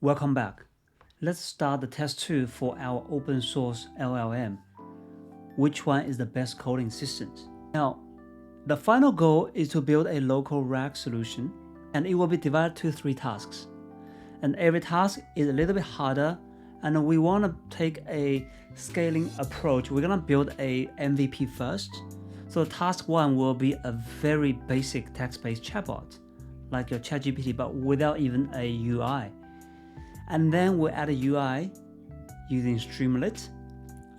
Welcome back. Let's start the test 2 for our open source LLM. Which one is the best coding assistant? Now, the final goal is to build a local RAG solution, and it will be divided to 3 tasks. And every task is a little bit harder, and we want to take a scaling approach. We're going to build a MVP first. So task 1 will be a very basic text-based chatbot, like your ChatGPT, but without even a UI. And then we'll add a UI using Streamlit.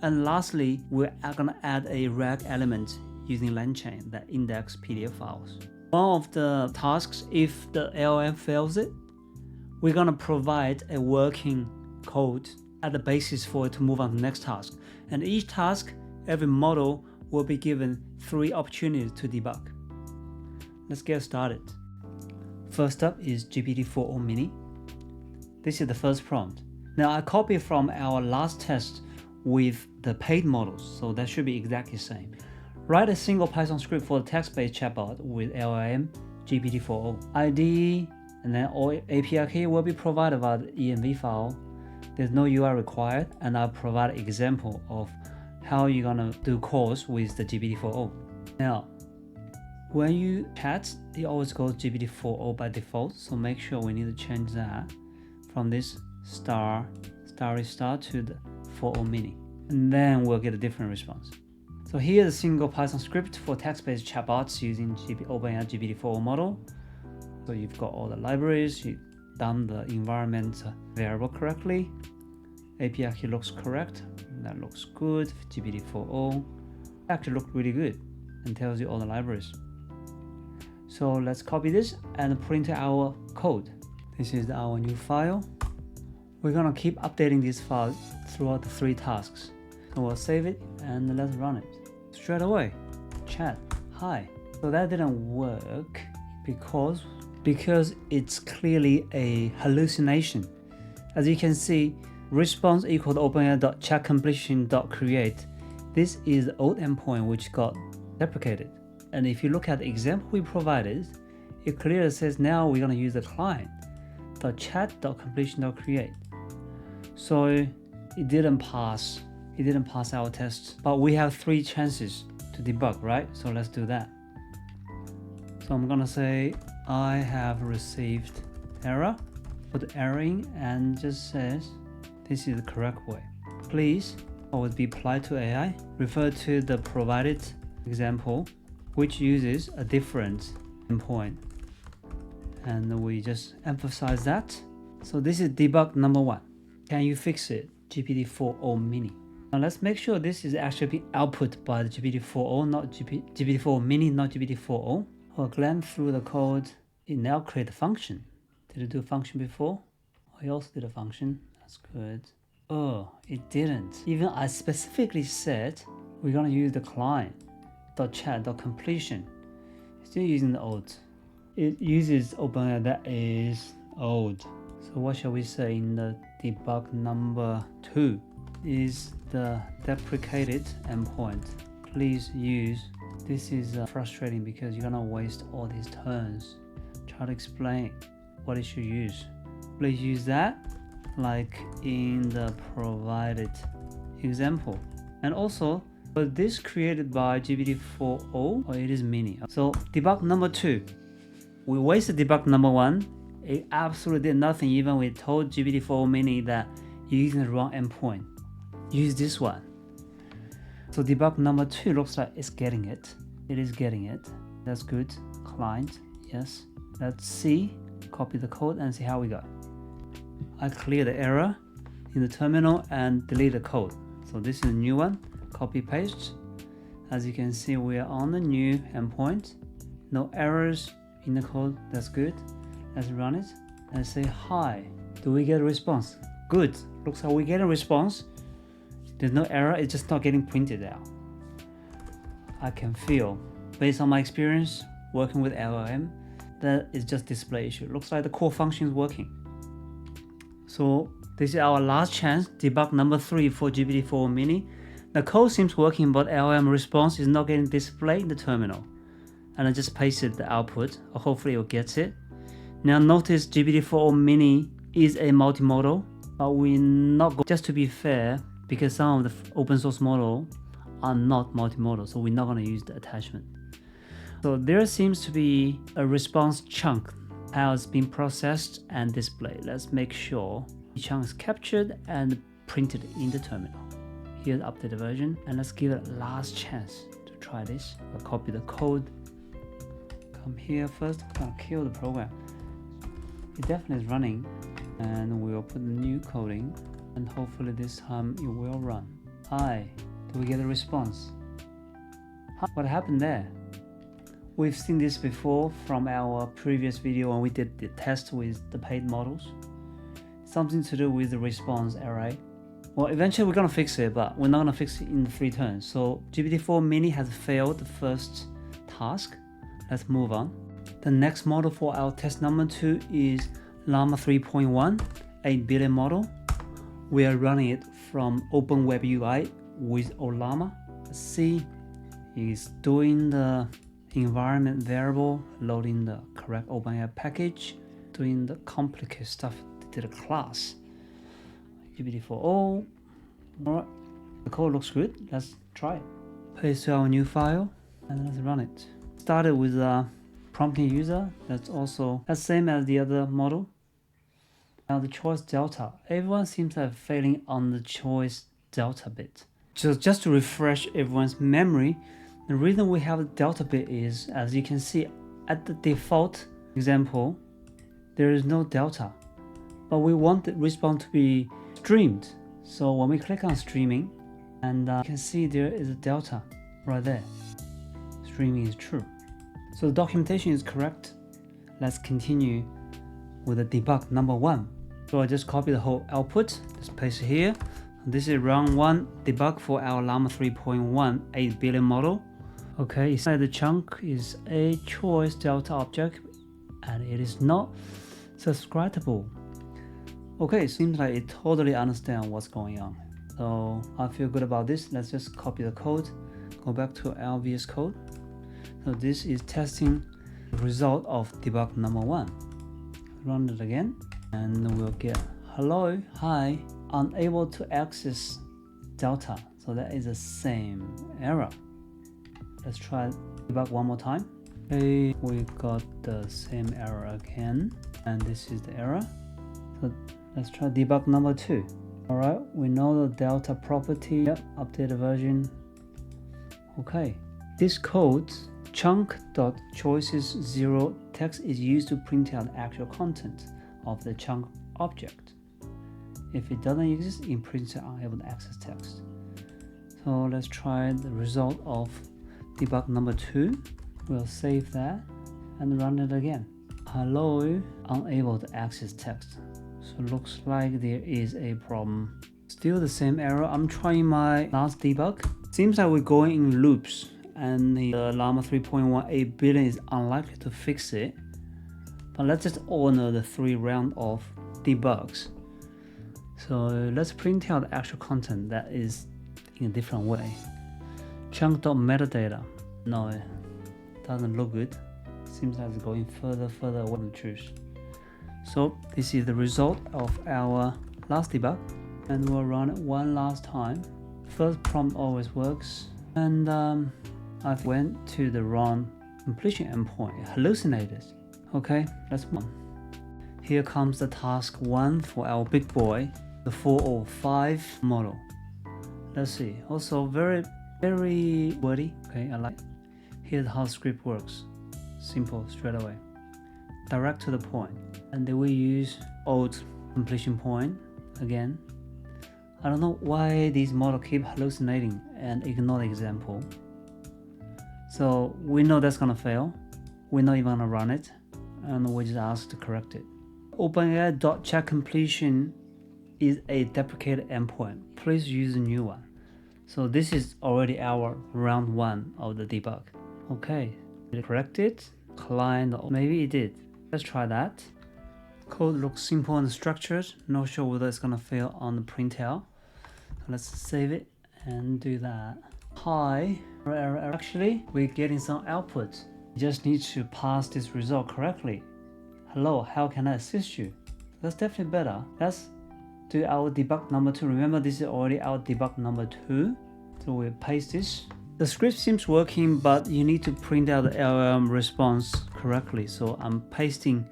And lastly, we're going to add a RAG element using LangChain that index PDF files. One of the tasks, if the LLM fails it, we're going to provide a working code as the basis for it to move on to the next task. And each task, every model will be given 3 opportunities to debug. Let's get started. First up is GPT-4o mini. This is the first prompt. Now I copied from our last test with the paid models, so that should be exactly the same. Write a single Python script for the text-based chatbot with LLM GPT-4o. ID and then all API key will be provided via the env file. There's no UI required, and I'll provide an example of how you're gonna do calls with the GPT-4o. Now, when you chat, it always goes GPT-4o by default, so make sure we need to change that from this star to the 4o mini, and then we'll get a different response. So here's a single Python script for text-based chatbots using OpenAI GPT-4o model. So you've got all the libraries, you've done the environment variable correctly, API key looks correct, that looks good. GPT-4o actually looked really good and tells you all the libraries. So let's copy this and put into our code. This is our new file. We're gonna keep updating this file throughout the 3 tasks. So we'll save it and let's run it. Straight away, chat, hi. So that didn't work because it's clearly a hallucination. As you can see, response equal to openai.chatCompletion.create. This is the old endpoint which got deprecated. And if you look at the example we provided, it clearly says now we're gonna use the client. .chat.completion.create. So it didn't pass our test, but we have 3 chances to debug, right? So let's do that. So I'm gonna say I have received error, put error in, and just says this is the correct way. Please always be polite to AI. Refer to the provided example which uses a different endpoint. And we just emphasize that. So this is debug number 1. Can you fix it? GPT-4o mini. Now let's make sure this is actually being output by the GPT-4o, not GPT-4o mini, not GPT-4o. I'll glance through the code. It now creates a function. Did it do a function before? Oh, it also did a function. That's good. Oh, it didn't. Even I specifically said we're gonna use the client.chat.completion. Still using the old. It uses OpenAI that is old. So what shall we say in the debug number 2 is the deprecated endpoint. Please use. This is frustrating because you're gonna waste all these turns. Try to explain what it should use. Please use that like in the provided example. And also, was this created by GPT-4o or it is mini? So debug number 2. We wasted debug number 1. It absolutely did nothing. Even we told GPT-4o mini that you're using the wrong endpoint. Use this one. So debug number 2 looks like it's getting it. It is getting it. That's good. Client, yes. Let's see. Copy the code and see how we go. I clear the error in the terminal and delete the code. So this is a new one. Copy paste. As you can see, we are on the new endpoint. No errors in the code. That's good. Let's run it and say hi. Do we get a response? Good. Looks like we get a response. There's no error. It's just not getting printed out. I can feel, based on my experience working with LLM, that it's just display issue. Looks like the core function is working. So this is our last chance. Debug number 3 for GPT-4o mini. The code seems working, but LLM response is not getting displayed in the terminal. And I just pasted the output. Hopefully it will get it. Now notice GPT-4o mini is a multimodal, but we're not just to be fair, because some of the open source model are not multimodal, so we're not going to use the attachment. So there seems to be a response chunk how it's been processed and displayed. Let's make sure the chunk is captured and printed in the terminal. Here's the updated version, and let's give it a last chance to try this. I'll copy the code, come here first, I'm gonna kill the program. It definitely is running, and we'll put the new coding, and hopefully this time it will run. Hi, do we get a response? What happened there? We've seen this before from our previous video when we did the test with the paid models. Something to do with the response array. Well, eventually we're gonna fix it, but we're not gonna fix it in the free turn. So GPT-4 Mini has failed the first task. Let's move on. The next model for our test number 2 is Llama 3.1, 8 billion model. We are running it from Open Web UI with Llama. Let's see, it's doing the environment variable, loading the correct OpenAI package, doing the complicated stuff to the class. GPT-4o. Alright, the code looks good. Let's try it. Paste to our new file and let's run it. Started with prompting user. That's also the same as the other model. Now the choice delta. Everyone seems to have failing on the choice delta bit. So just to refresh everyone's memory, the reason we have a delta bit is, as you can see, at the default example, there is no delta, but we want the response to be streamed. So when we click on streaming, and you can see there is a delta right there. Streaming is true. So the documentation is correct. Let's continue with the debug number 1. So I just copy the whole output, just paste it here. This is round 1 debug for our Llama 3.1 8 billion model. Okay, inside the chunk is a choice delta object, and it is not subscribable. Okay, seems like it totally understands what's going on. So I feel good about this. Let's just copy the code, go back to our VS Code. So this is testing the result of debug number 1. Run it again, and we'll get hello, hi, unable to access delta. So that is the same error. Let's try debug one more time. Okay, we got the same error again, and this is the error. So let's try debug number 2. Alright, we know the delta property. Yep, updated version. Okay, this code chunk.choices0 text is used to print out the actual content of the chunk object. If it doesn't exist, it prints out unable to access text. So let's try the result of debug number 2. We'll save that and run it again. Hello, unable to access text. So looks like there is a problem. Still the same error. I'm trying my last debug. Seems like we're going in loops, and the Llama 3.1 8 billion is unlikely to fix it. But let's just honor the 3 rounds of debugs. So let's print out the actual content that is in a different way. Chunk.metadata. No, it doesn't look good. Seems like it's going further away from the truth. So this is the result of our last debug, and we'll run it one last time. First prompt always works, and I went to the wrong completion endpoint. It hallucinated. Okay, let's move on. Here comes the task 1 for our big boy, the 405 model. Let's see. Also very wordy. Okay, I like it. Here's how the script works. Simple, straight away. Direct to the point. And then we use old completion point again. I don't know why these models keep hallucinating and ignore the example. So we know that's gonna fail. We're not even gonna run it, and we just ask to correct it. OpenAI.chatCompletion is a deprecated endpoint. Please use a new one. So this is already our round 1 of the debug. Okay, did it correct it? Client, maybe it did. Let's try that. Code looks simple and structured. Not sure whether it's gonna fail on the printout. Let's save it and do that. Hi, actually we're getting some output. You just need to pass this result correctly. Hello, how can I assist you? That's definitely better. Let's do our debug number 2. Remember, this is already our debug number 2. So we'll paste this. The script seems working, but you need to print out the LLM response correctly. So I'm pasting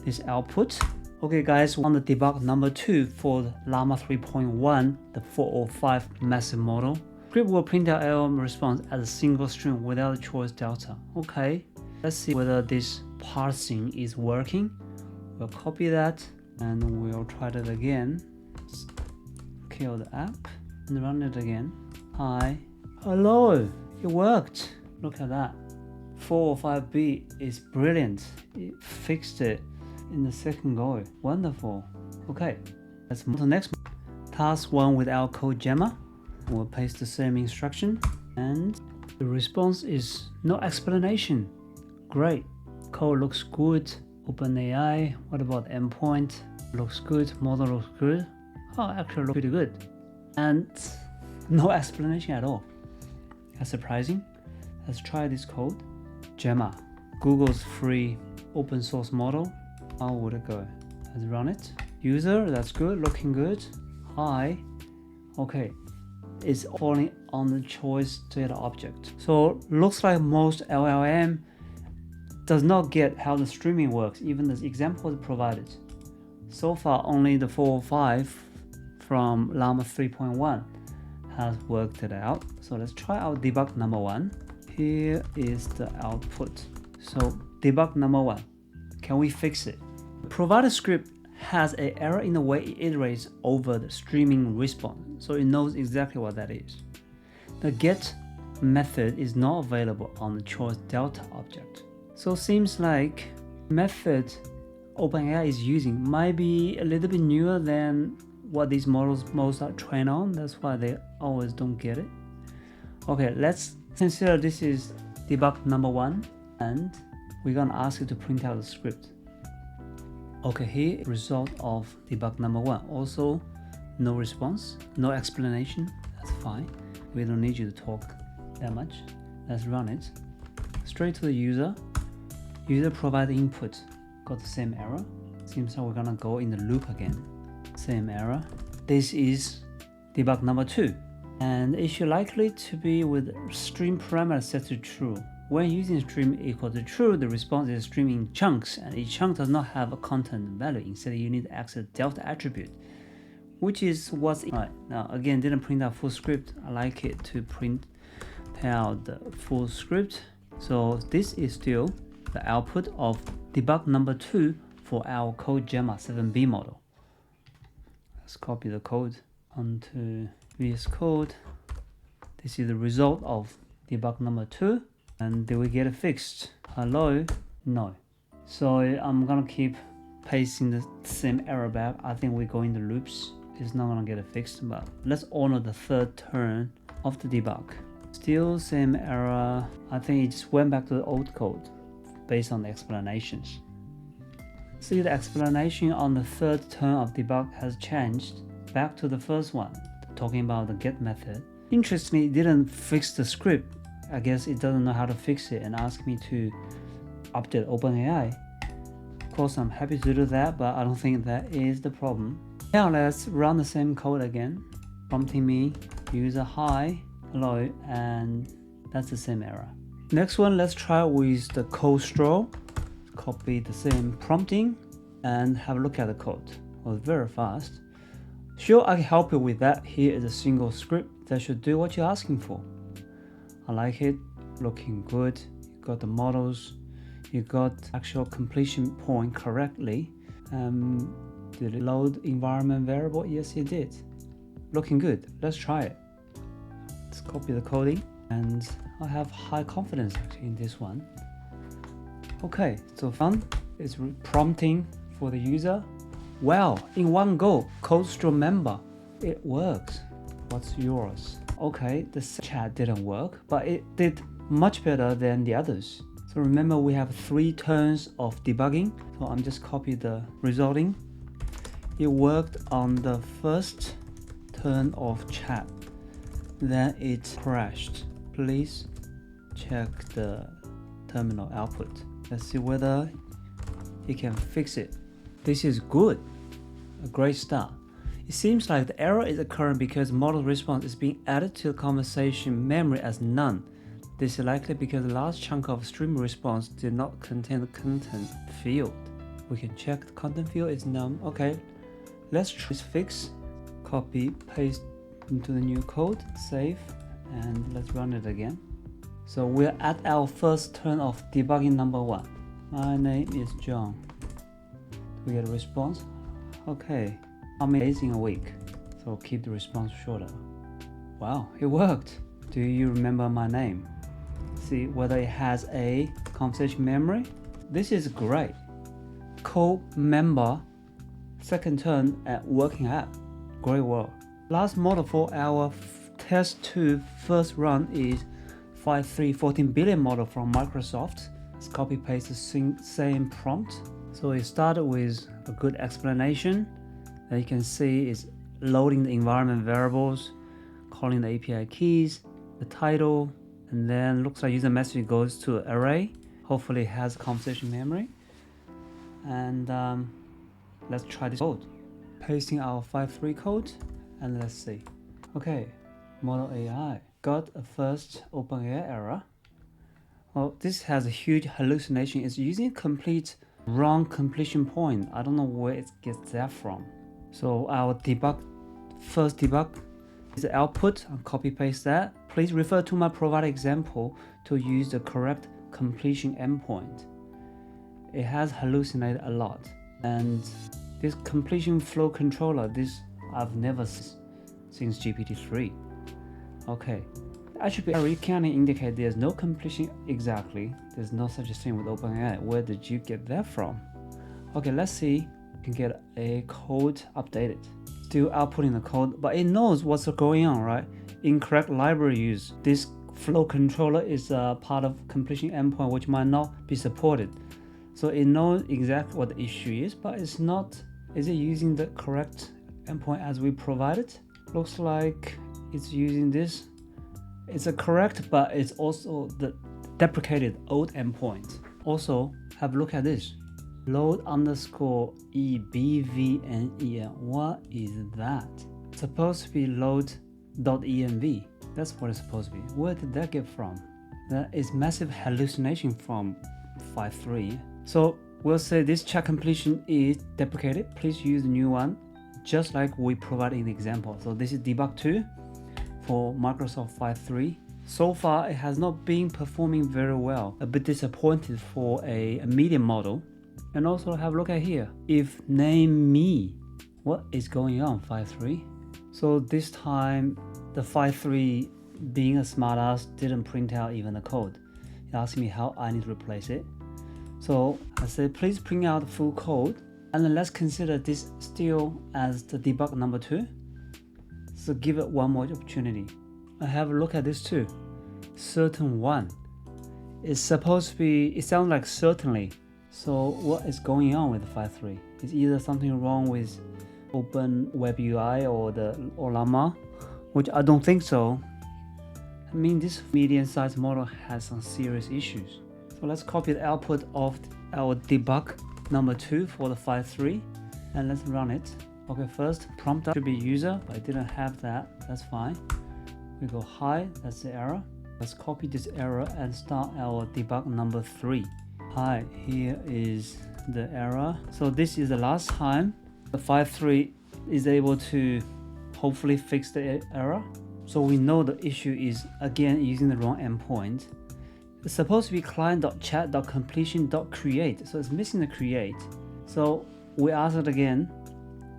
this output. Okay guys, on the debug number 2 for the Llama 3.1, the 405 massive model, script will print out LLM response as a single string without a choice delta. Okay, let's see whether this parsing is working. We'll copy that and we'll try that again. Kill the app and run it again. Hi, hello, it worked. Look at that. 405B is brilliant. It fixed it in the second go. Wonderful. Okay, let's move to the next task 1 with our Codegemma. We'll paste the same instruction and the response is no explanation. Great. Code looks good. OpenAI. What about endpoint? Looks good. Model looks good. Oh, actually looks pretty good. And no explanation at all. That's surprising. Let's try this code. Gemma, Google's free open source model. How would it go? Let's run it. User, that's good, looking good. Hi. Okay, it's falling on the choice data object. So looks like most LLM does not get how the streaming works, even the example is provided. So far, only the 405 from Llama 3.1 has worked it out. So let's try our debug number 1. Here is the output. So debug number 1, can we fix it? The provided script has an error in the way it iterates over the streaming response, so it knows exactly what that is. The get method is not available on the choice delta object. So seems like method OpenAI is using might be a little bit newer than what these models most are trained on. That's why they always don't get it. Okay, let's consider this is debug number 1 and we're gonna ask it to print out the script. Okay, here result of debug number 1. Also, no response, no explanation. That's fine. We don't need you to talk that much. Let's run it. Straight to the user. User provide input. Got the same error. Seems like we're gonna go in the loop again. Same error. This is debug number 2. And it should likely to be with stream parameter set to true. When using stream equal to true, the response is stream in chunks, and each chunk does not have a content value. Instead, you need to access delta attribute, which is what's in. Right, now again, didn't print out full script. I like it to print out the full script. So this is still the output of debug number 2 for our Codegemma 7B model. Let's copy the code onto VS Code. This is the result of debug number 2. And did we get it fixed? Hello? No. So I'm gonna keep pasting the same error back. I think we go in the loops. It's not gonna get it fixed, but let's honor the third turn of the debug. Still same error. I think it just went back to the old code based on the explanations. See, the explanation on the third turn of debug has changed back to the first one, talking about the get method. Interestingly, it didn't fix the script. I guess it doesn't know how to fix it and ask me to update OpenAI. Of course, I'm happy to do that, but I don't think that is the problem. Now let's run the same code again, prompting me user hi, hello, and that's the same error. Next one, let's try with the Codestral. Copy the same prompting and have a look at the code. It was very fast. Sure, I can help you with that. Here is a single script that should do what you're asking for. I like it, looking good. You got the models, you got actual completion point correctly. Did it load environment variable? Yes, it did. Looking good. Let's try it. Let's copy the coding, and I have high confidence actually in this one. Okay, so fun. It's prompting for the user. Wow, in one go, Codestral Mamba. It works. What's yours? Okay, the chat didn't work, but it did much better than the others. So remember, we have 3 turns of debugging. So I'm just copy the resulting. It worked on the first turn of chat. Then it crashed. Please check the terminal output. Let's see whether it can fix it. This is good. a great start. It seems like the error is occurring because model response is being added to the conversation memory as none. This is likely because the large chunk of stream response did not contain the content field. We can check the content field is none. Okay, let's try this fix. Copy, paste into the new code, save, and let's run it again. So we're at our first turn of debugging number 1. My name is John. We get a response. Okay, how many days in a week? So keep the response shorter. Wow, it worked. Do you remember my name? See whether it has a conversation memory. This is great. Mamba, second turn at working app. Great work. Last model for our test 2 first run is 14 billion model from Microsoft. Let's copy paste the same prompt. So it started with a good explanation. As you can see, it's loading the environment variables, calling the API keys, the title, and then looks like user message goes to array. Hopefully it has conversation memory. And let's try this code. Pasting our 5.3 code, and let's see. Okay, model AI got a first OpenAI error. Well, this has a huge hallucination. It's using complete wrong completion point. I don't know where it gets that from. So our first debug is the output. I'll copy paste that. Please refer to my provided example to use the correct completion endpoint. It has hallucinated a lot. And this completion flow controller, this I've never seen since GPT-3. Okay, the attribute error can indicate there's no completion exactly. There's no such a thing with OpenAI. Where did you get that from? Okay, let's see. You can get a code updated. Still outputting the code, but it knows what's going on, right? Incorrect library use. This flow controller is a part of completion endpoint which might not be supported. So it knows exactly what the issue is, but it's not. Is it using the correct endpoint as we provided? Looks like it's using this. It's a correct, but it's also the deprecated old endpoint. Also, have a look at this. Load underscore EBVNEN. What is that? It's supposed to be load.env. That's what it's supposed to be. Where did that get from? That is massive hallucination from 5.3. So we'll say this chat completion is deprecated. Please use the new one, just like we provided in the example. So this is debug 2 for Microsoft 5.3. So far, it has not been performing very well. A bit disappointed for a medium model. And also have a look at here. If name me, what is going on 5.3? So this time, the 5.3 being a smartass didn't print out even the code. It asked me how I need to replace it. So I said, please print out the full code. And then let's consider this still as the debug number 2. So give it one more opportunity. I have a look at this too. Certain one. It's supposed to be, it sounds like certainly. So what is going on with 5.3? Is either something wrong with Open Web UI or Llama, which I don't think so. I mean, this medium-sized model has some serious issues. So let's copy the output of our debug number 2 for the 5.3 and let's run it. Okay, first prompt should be user, but I didn't have that. That's fine. We go hi, that's the error. Let's copy this error and start our debug number 3. Hi, here is the error. So this is the last time the 5.3 is able to hopefully fix the error. So we know the issue is again using the wrong endpoint. It's supposed to be client.chat.completion.create, so it's missing the create. So we ask it again.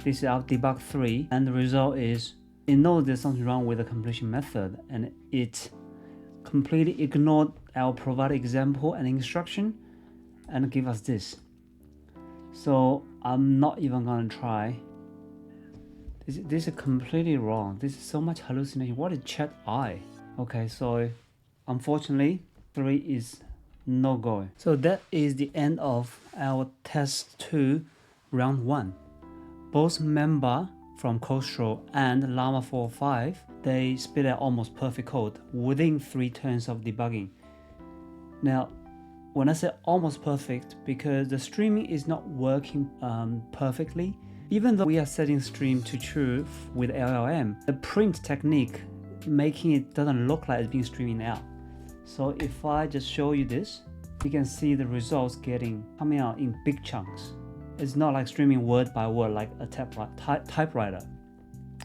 This is our debug 3, and the result is it knows there's something wrong with the completion method, and it completely ignored our provided example and instruction and give us this. So I'm not even gonna try. This is completely wrong. This is so much hallucination. What is chat I? Okay, so unfortunately 3 is no go. So that is the end of our test 2 round 1. Both Mamba from Codestral and Llama 4.5, they spit out almost perfect code within 3 turns of debugging. Now, when I say almost perfect, because the streaming is not working perfectly, Even though we are setting stream to true with LLM, the print technique making it doesn't look like it's being streaming out. So if I just show you this, you can see the results coming out in big chunks. It's not like streaming word by word like a typewriter.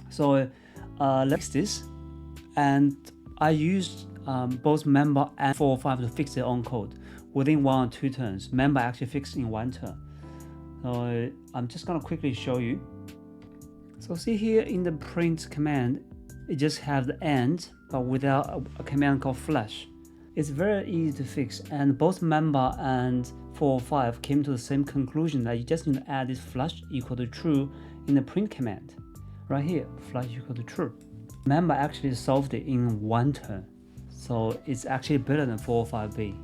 So let's fix this, and I used both Mamba and 405 to fix their own code within 1 or 2 turns. Mamba actually fixed in 1 turn. So I'm just gonna quickly show you. So see here in the print command, it just has the end, but without a command called flash. It's very easy to fix, and both Mamba and 405 came to the same conclusion that you just need to add this flash equal to true in the print command. Right here, flash equal to true. Mamba actually solved it in 1 turn. So it's actually better than 405b.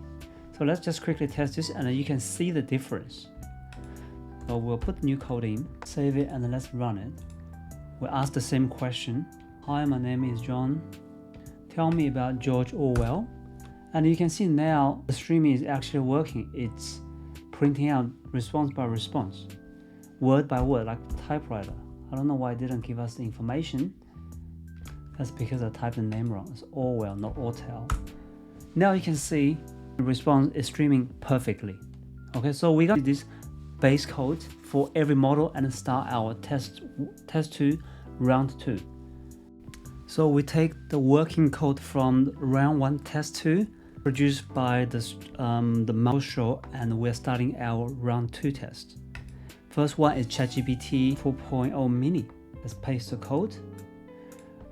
So let's just quickly test this, and you can see the difference. So we'll put new code in, save it, and then let's run it. We'll ask the same question. Hi, my name is John. Tell me about George Orwell. And you can see now the streaming is actually working. It's printing out response by response, word by word, like typewriter. I don't know why it didn't give us the information. That's because I typed the name wrong. It's Orwell, not Ortel. Now you can see the response is streaming perfectly. Okay, so we got this base code for every model and start our test 2, round 2. So we take the working code from round 1, test 2, produced by the Mistral, and we're starting our round 2 test. First one is ChatGPT 4.0 mini. Let's paste the code.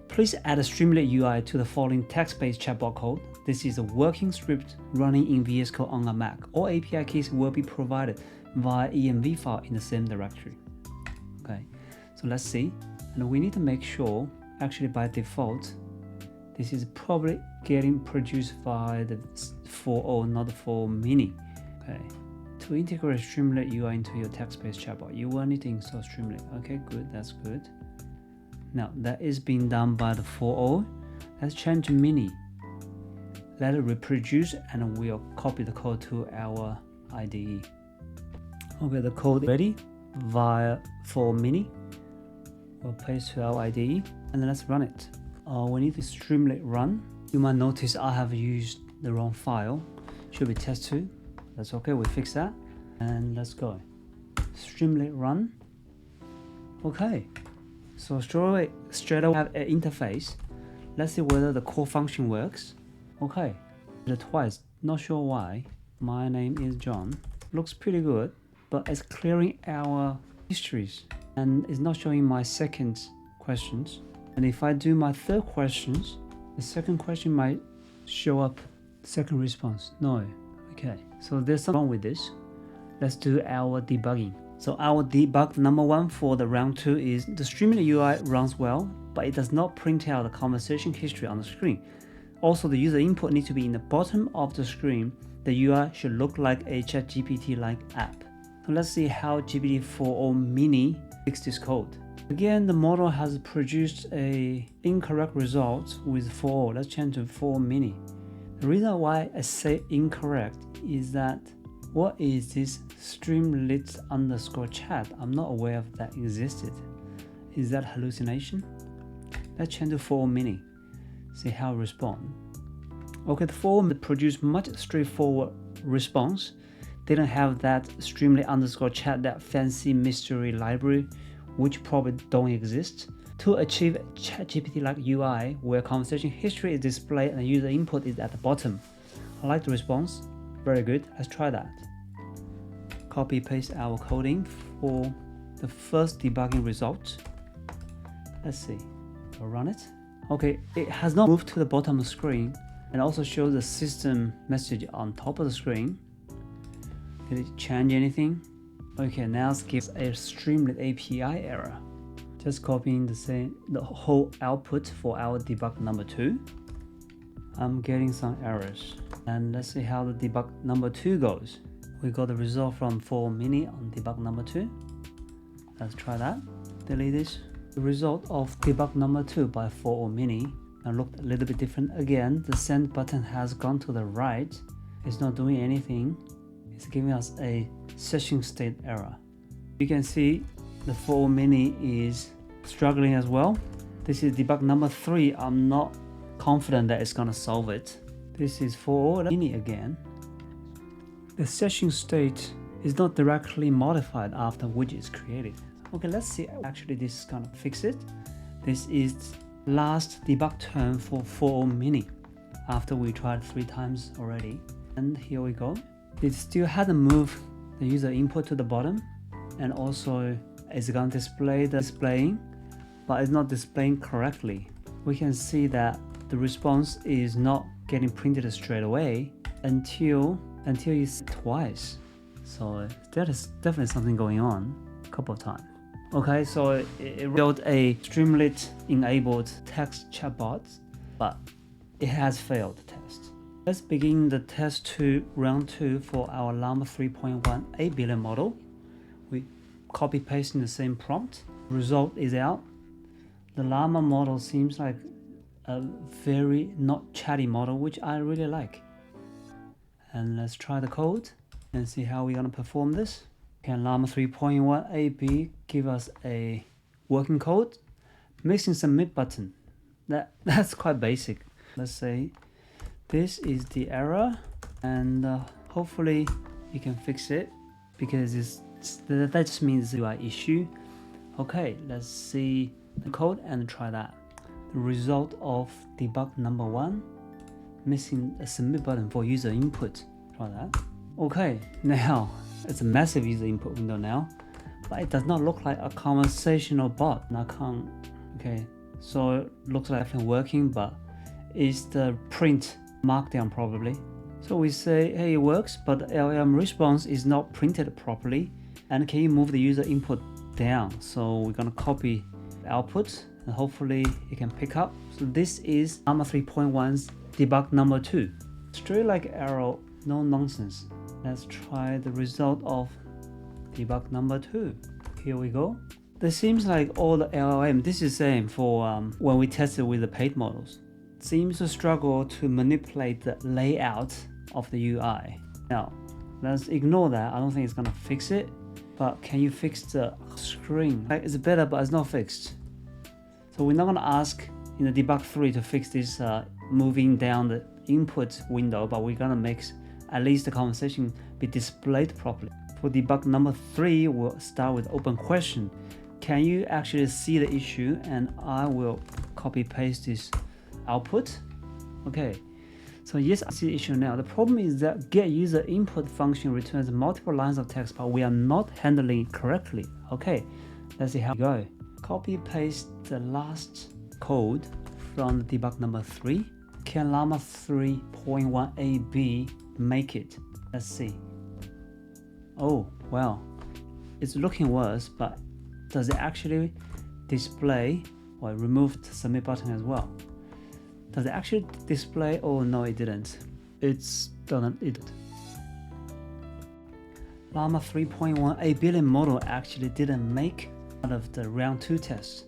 Please add a Streamlit UI to the following text-based chatbot code. This is a working script running in VS Code on a Mac. All API keys will be provided via env file in the same directory. Okay, so let's see. And we need to make sure, actually by default, this is probably getting produced by the 4.0, not the 4 mini. Okay, to integrate Streamlit UI into your text-based chatbot, you will need to install Streamlit. Okay, good, that's good. Now that is being done by the 4.0. Let's change to mini. Let it reproduce, and we'll copy the code to our IDE. Okay, the code is ready via 4 mini. We'll paste to our IDE, and then let's run it. We need to Streamlit run. You might notice I have used the wrong file. Should be test2. That's okay, we fix that. And let's go. Streamlit run. Okay. So straight away have an interface. Let's see whether the core function works. Okay. Did it twice. Not sure why. My name is John. Looks pretty good, but it's clearing our histories and it's not showing my second questions. And if I do my third questions, the second question might show up second response. No. Okay, so there's something wrong with this. Let's do our debugging. So our debug number 1 for the round 2 is the Streamlit UI runs well, but it does not print out the conversation history on the screen. Also, the user input needs to be in the bottom of the screen. The UI should look like a ChatGPT-like app. So let's see how GPT-4.0 mini fixed this code. Again, the model has produced a incorrect result with 4.0. Let's change to 4 mini. The reason why I say incorrect is that what is this Streamlit _chat? I'm not aware of that existed. Is that hallucination? Let's change to 4 mini. See how it responds. Okay, the 4 produced much straightforward response. Didn't have that Streamlit _chat, that fancy mystery library, which probably don't exist. To achieve ChatGPT-like UI, where conversation history is displayed and user input is at the bottom. I like the response. Very good. Let's try that. Copy paste our coding for the first debugging result. Let's see. We'll run it. Okay, it has not moved to the bottom of the screen and also shows the system message on top of the screen. Did it change anything? Okay, now it gives a Streamlit API error. Just copying the whole output for our debug number 2. I'm getting some errors. And let's see how the debug number 2 goes. We got the result from 4 mini on debug number 2. Let's try that. Delete this. The result of debug number 2 by 4 mini looked a little bit different. Again, the send button has gone to the right. It's not doing anything. It's giving us a session state error. You can see The 4 mini is struggling as well. This is debug number 3. I'm not confident that it's gonna solve it. This is 4 mini again. The session state is not directly modified after widget is created. Okay, let's see. Actually, this is gonna fix it. This is last debug term for 4 mini after we tried 3 times already. And here we go. It still hadn't moved the user input to the bottom, and also it's gonna display the displaying, but it's not displaying correctly. We can see that the response is not getting printed straight away until you see it twice. So that is definitely something going on a couple of times. Okay, so it built a Streamlit enabled text chatbot, but it has failed the test. Let's begin the test 2, round 2 for our Llama 3.1 8 billion model. We copy pasting the same prompt. Result is out. The Llama model seems like a very not chatty model, which I really like. And let's try the code and see how we're gonna perform this. Can Llama 3.1 AB give us a working code? Missing submit button. That's quite basic. Let's say this is the error, and hopefully you can fix it, because that just means the UI issue. Okay, let's see the code and try that. The result of debug number 1, missing a submit button for user input. Try that. Okay, now it's a massive user input window now, but it does not look like a conversational bot. Okay, so it looks like it's working, but it's the print markdown probably. So we say, hey, it works, but the LLM response is not printed properly. And can you move the user input down? So we're gonna copy the output, and hopefully it can pick up. So this is Llama 3.1's debug number 2. Straight like arrow, no nonsense. Let's try the result of debug number 2. Here we go. This seems like all the LLM, this is the same for when we tested with the paid models, seems to struggle to manipulate the layout of the UI. Now, let's ignore that. I don't think it's gonna fix it, but can you fix the screen? It's better, but it's not fixed. So we're not gonna ask in the debug 3 to fix this moving down the input window, but we're gonna make at least the conversation be displayed properly. For debug number 3, we'll start with open question. Can you actually see the issue? And I will copy paste this output. Okay, so yes, I see the issue now. The problem is that get user input function returns multiple lines of text, but we are not handling it correctly. Okay, let's see how we go. Copy paste the last code from the debug number 3. Can Llama 3.1 AB make it? Let's see. Oh, well, it's looking worse, but does it actually display? Well, it removed the submit button as well. Does it actually display? Oh no, it didn't. It didn't. Llama 3.1 8 billion model actually didn't make out of the round 2 test.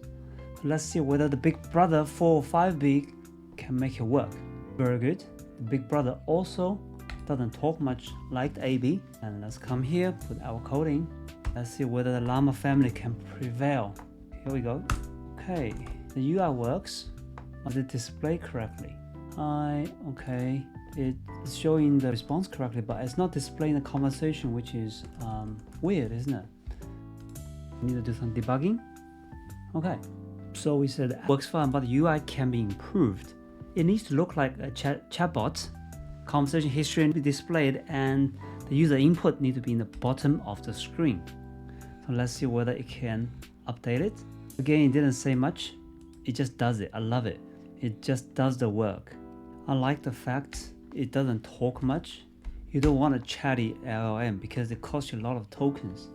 Let's see whether the big brother 4 or 5B can make it work. Very good. The big brother also doesn't talk much like the AB. And let's come here, put our coding. Let's see whether the Llama family can prevail. Here we go. Okay, the UI works. Does it display correctly? Okay, it's showing the response correctly, but it's not displaying the conversation, which is weird, isn't it? We need to do some debugging. Okay, so we said it works fine, but the UI can be improved. It needs to look like a chatbot. Conversation history needs to be displayed, and the user input needs to be in the bottom of the screen. So let's see whether it can update it. Again, it didn't say much. It just does it. I love it. It just does the work. I like the fact it doesn't talk much. You don't want a chatty LLM because it costs you a lot of tokens.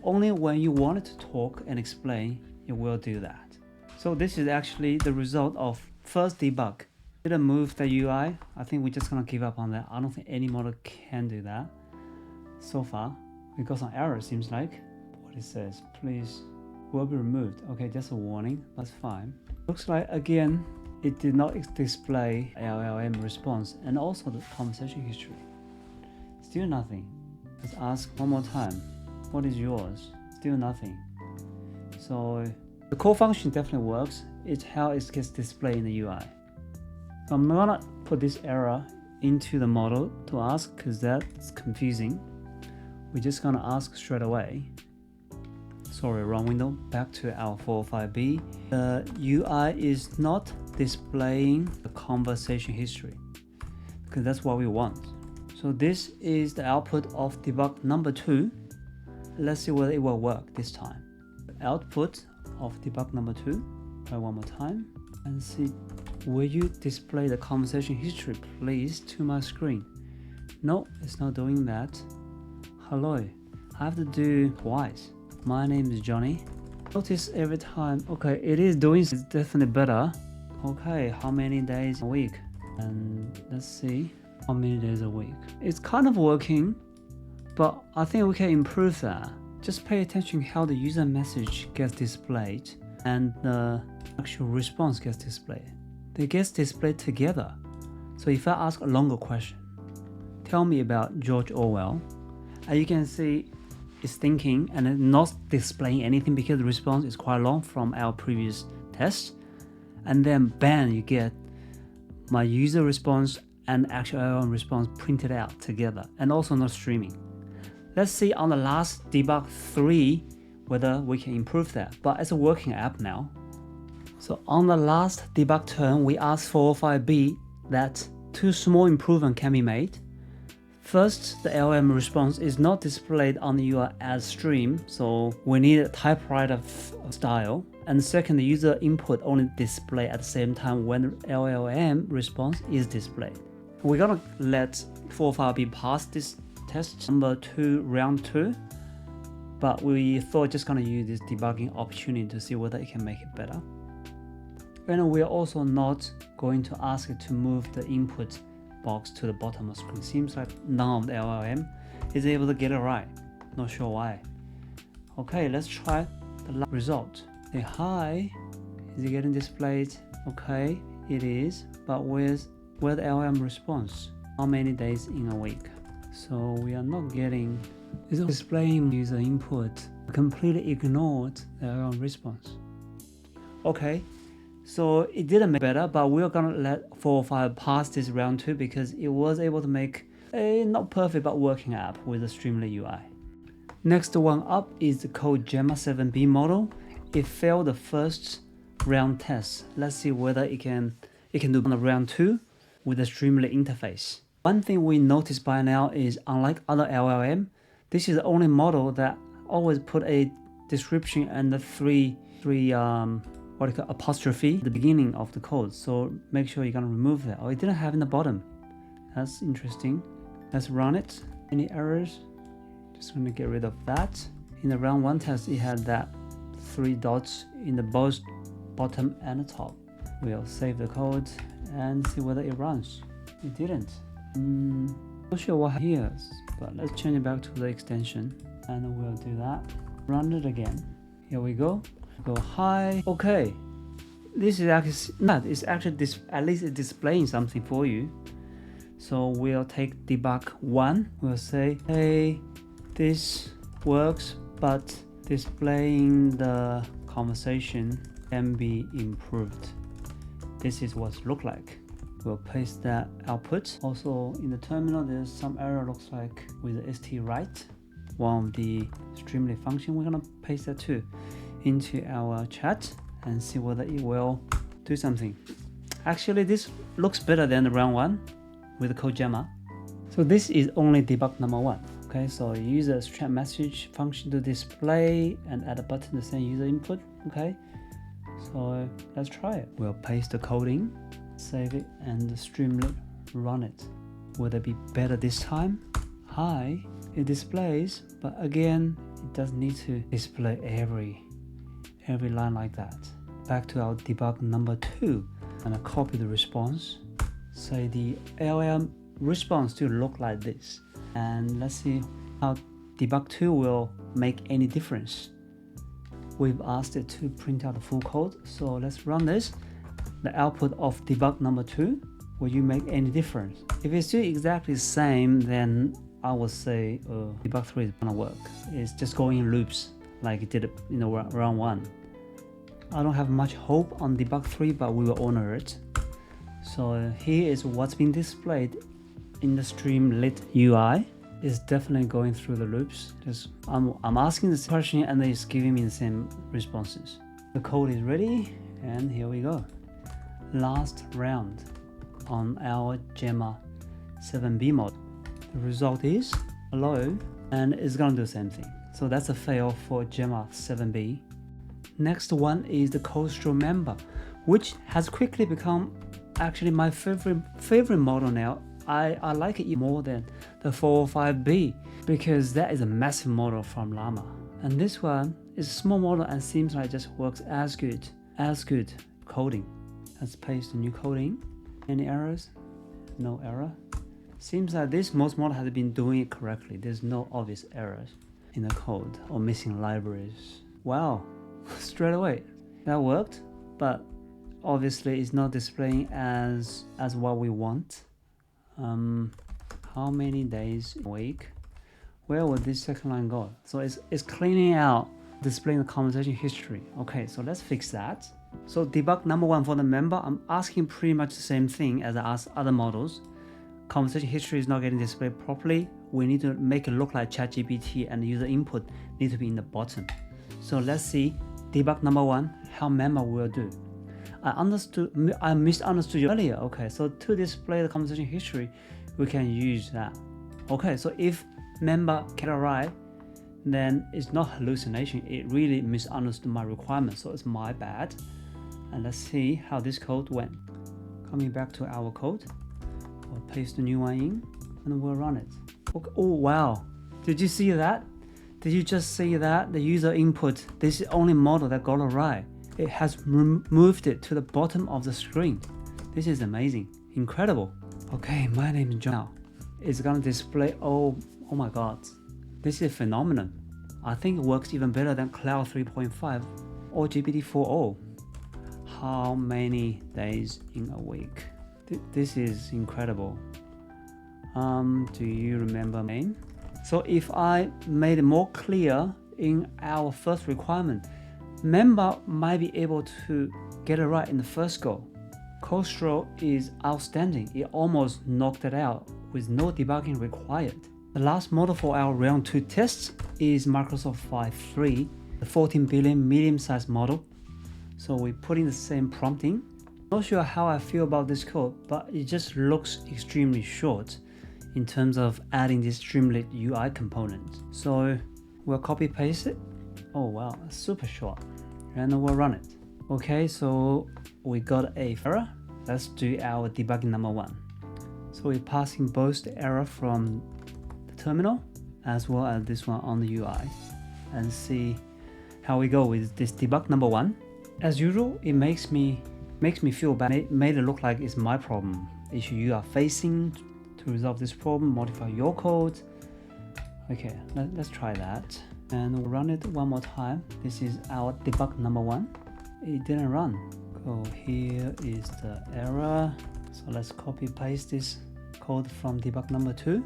Only when you want it to talk and explain, it will do that. So this is actually the result of first debug. Didn't move the UI. I think we're just gonna give up on that. I don't think any model can do that. So far, we got some errors, seems like. What it says, please will be removed. Okay, just a warning, that's fine. Looks like, again, it did not display LLM response and also the conversation history. Still nothing. Let's ask one more time. What is yours? Still nothing. So the core function definitely works. It's how it gets displayed in the UI. So I'm gonna put this error into the model to ask, because that's confusing. We're just gonna ask straight away. Sorry, wrong window. Back to our 405B. The UI is not displaying the conversation history, because that's what we want. So this is the output of debug number 2. Let's see whether it will work this time. The output of debug number 2. Try one more time and see. Will you display the conversation history, please, to my screen? No, it's not doing that. Hello, I have to do twice. My name is Johnny. Notice every time. Okay, it is doing. It's definitely better. Okay, how many days a week? And let's see how many days a week. It's kind of working, but I think we can improve that. Just pay attention how the user message gets displayed and the actual response gets displayed. They get displayed together. So if I ask a longer question, tell me about George Orwell, and you can see it's thinking and not displaying anything because the response is quite long from our previous test. And then bam, you get my user response and actual LLM response printed out together, and also not streaming. Let's see on the last debug 3 whether we can improve that, but it's a working app now. So on the last debug turn, we asked 405B that 2 small improvements can be made. First, the LLM response is not displayed on the UI as stream, so we need a typewriter style. And second, the user input only display at the same time when the LLM response is displayed. We're gonna let 405B pass this test number 2, round 2, but we thought just gonna use this debugging opportunity to see whether it can make it better. And we're also not going to ask it to move the input box to the bottom of the screen. Seems like none of the LLM is able to get it right. Not sure why. Okay, let's try the result. Say hi. Is it getting displayed? Okay, it is. But where's the LLM response? How many days in a week? So we are not getting. It's displaying user input. Completely ignored the LLM response. Okay. So it didn't make better, but we're gonna let 405 pass this round 2 because it was able to make a not perfect but working app with the Streamlit UI. Next one up is the Codegemma 7B model. It failed the first round test. Let's see whether it can do on the round 2 with the Streamlit interface. One thing we noticed by now is, unlike other LLM, this is the only model that always put a description and the three apostrophe at the beginning of the code. So make sure you're gonna remove that. Oh, it didn't have in the bottom. That's interesting. Let's run it. Any errors? Just gonna get rid of that. In the round 1 test, it had that 3 dots in the both bottom and the top. We'll save the code and see whether it runs. It didn't. Not sure what here is, but let's change it back to the extension and we'll do that. Run it again. Here we go. Go hi. Okay, this is actually not. It's actually at least it's displaying something for you. So we'll take debug 1. We'll say, hey, this works, but displaying the conversation can be improved. This is what it looks like. We'll paste that output. Also in the terminal, there's some error looks like with the st_right, one of the Streamlit function. We're gonna paste that too into our chat and see whether it will do something. Actually, this looks better than the round 1 with the Codegemma. So this is only debug number 1. Okay, so use a chat message function to display and add a button to send user input. Okay, so let's try it. We'll paste the coding, save it, and Streamlit run it. Will it be better this time? Hi, it displays, but again, it doesn't need to display every line like that. Back to our debug number 2, and I copy the response. Say the LLM response still look like this, and let's see how debug 2 will make any difference. We've asked it to print out the full code, so let's run this. The output of debug number 2, will you make any difference? If it's still exactly the same, then I would say debug 3 is gonna work. It's just going in loops like it did in the round 1. I don't have much hope on debug 3, but we will honor it. So here is what's been displayed in the Streamlit UI. It's definitely going through the loops. I'm asking this question and it's giving me the same responses. The code is ready, and here we go. Last round on our Llama 7B model. The result is hello, and it's gonna do the same thing. So that's a fail for Llama 7B. Next one is the Codestral Mamba, which has quickly become actually my favorite model now. I like it more than the 405B because that is a massive model from Llama. And this one is a small model and seems like it just works as good coding. Let's paste the new coding. Any errors? No error. Seems like this most model has been doing it correctly. There's no obvious errors in the code or missing libraries. Wow, straight away that worked, but obviously it's not displaying as what we want. How many days a week? Where would this second line go? So it's cleaning out, displaying the conversation history. Okay, so let's fix that. So debug number 1 for the member, I'm asking pretty much the same thing as I asked other models. Conversation history is not getting displayed properly. We need to make it look like ChatGPT, and the user input need to be in the bottom. So let's see debug number 1, how member will do. I misunderstood you earlier. Okay, so to display the conversation history, we can use that. Okay, so if member can arrive, then it's not hallucination. It really misunderstood my requirement, so it's my bad. And let's see how this code went. Coming back to our code, we'll paste the new one in, and we'll run it. Okay. Oh wow! Did you see that? Did you just see that? The user input. This is the only model that got it right. It has moved it to the bottom of the screen. This is amazing, incredible. Okay, my name is John. It's gonna display. Oh my God, this is phenomenal. I think it works even better than Cloud 3.5 or GPT-4o. How many days in a week? This is incredible. Do you remember my name? So if I made it more clear in our first requirement, Mamba might be able to get it right in the first go. Codestral is outstanding. It almost knocked it out with no debugging required. The last model for our round 2 tests is Microsoft 5.3, the 14 billion medium-sized model. So we put in the same prompting. Not sure how I feel about this code, but it just looks extremely short in terms of adding this Streamlit UI component. So we'll copy paste it. Oh wow, super short. And we'll run it. Okay, so we got a error. Let's do our debugging number 1. So we're passing both the error from the terminal as well as this one on the UI, and see how we go with this debug number 1. As usual, it makes me feel bad. It made it look like it's my problem, issue you are facing. To resolve this problem, modify your code. Okay, let's try that. And we'll run it one more time. This is our debug number 1. It didn't run. So here is the error. So let's copy paste this code from debug number 2.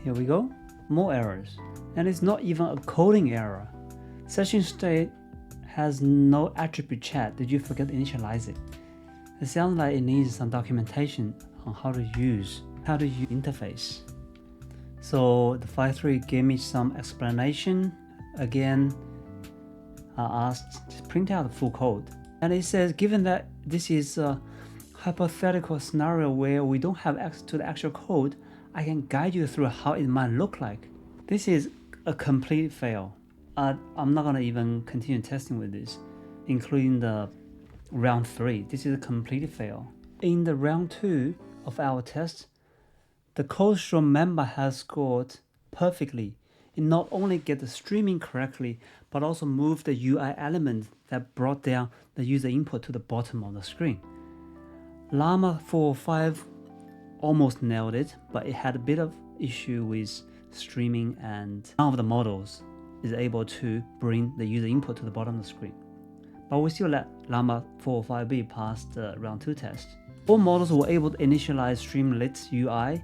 Here we go. More errors. And it's not even a coding error. Session state has no attribute chat. Did you forget to initialize it? It sounds like it needs some documentation on how to use interface. So the 5.3 gave me some explanation. Again, I asked to print out the full code, and it says, given that this is a hypothetical scenario where we don't have access to the actual code, I can guide you through how it might look like. This is a complete fail. I'm not gonna even continue testing with this, including the round 3. This is a complete fail. In the round 2 of our test, the Codestral member has scored perfectly. It not only get the streaming correctly, but also moved the UI element that brought down the user input to the bottom of the screen. Llama 4.5 almost nailed it, but it had a bit of issue with streaming, and none of the models is able to bring the user input to the bottom of the screen. But we still let Llama 4.5b pass the round 2 test. All models were able to initialize Streamlit UI,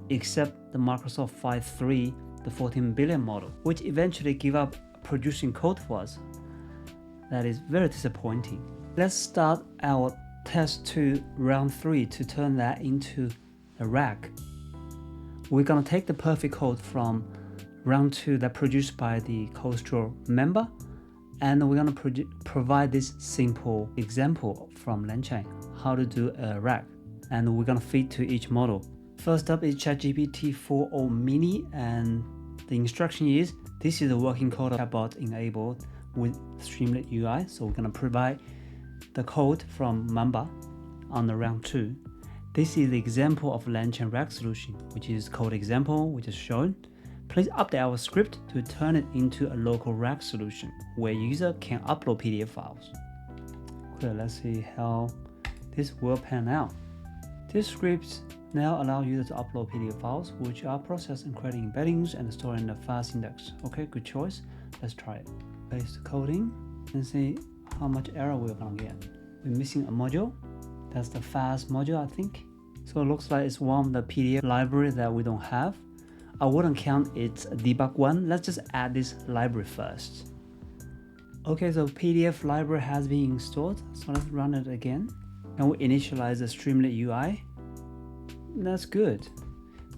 except the Microsoft 5.3, the 14 billion model, which eventually gave up producing code for us. That is very disappointing. Let's start our test 2 round 3 to turn that into a rack. We're gonna take the perfect code from round 2 that produced by the Codestral Mamba, and we're gonna provide this simple example from LangChain, how to do a rack, and we're gonna feed to each model. First up is ChatGPT-4o mini, and the instruction is, this is the working code of chatbot enabled with Streamlit UI. So we're gonna provide the code from Mamba on the round 2. This is the example of LangChain rack solution, which is code example we just shown. Please update our script to turn it into a local rack solution where user can upload PDF files. Okay, let's see how this will pan out. This script now allows users to upload PDF files, which are processed and creating embeddings and stored in a fast index. Okay, good choice. Let's try it. Paste the coding and see how much error we're gonna get. We're missing a module. That's the fast module, I think. So it looks like it's one of the PDF library that we don't have. I wouldn't count it's a debug one. Let's just add this library first. Okay, so PDF library has been installed. So let's run it again. And we initialize the Streamlit UI. That's good.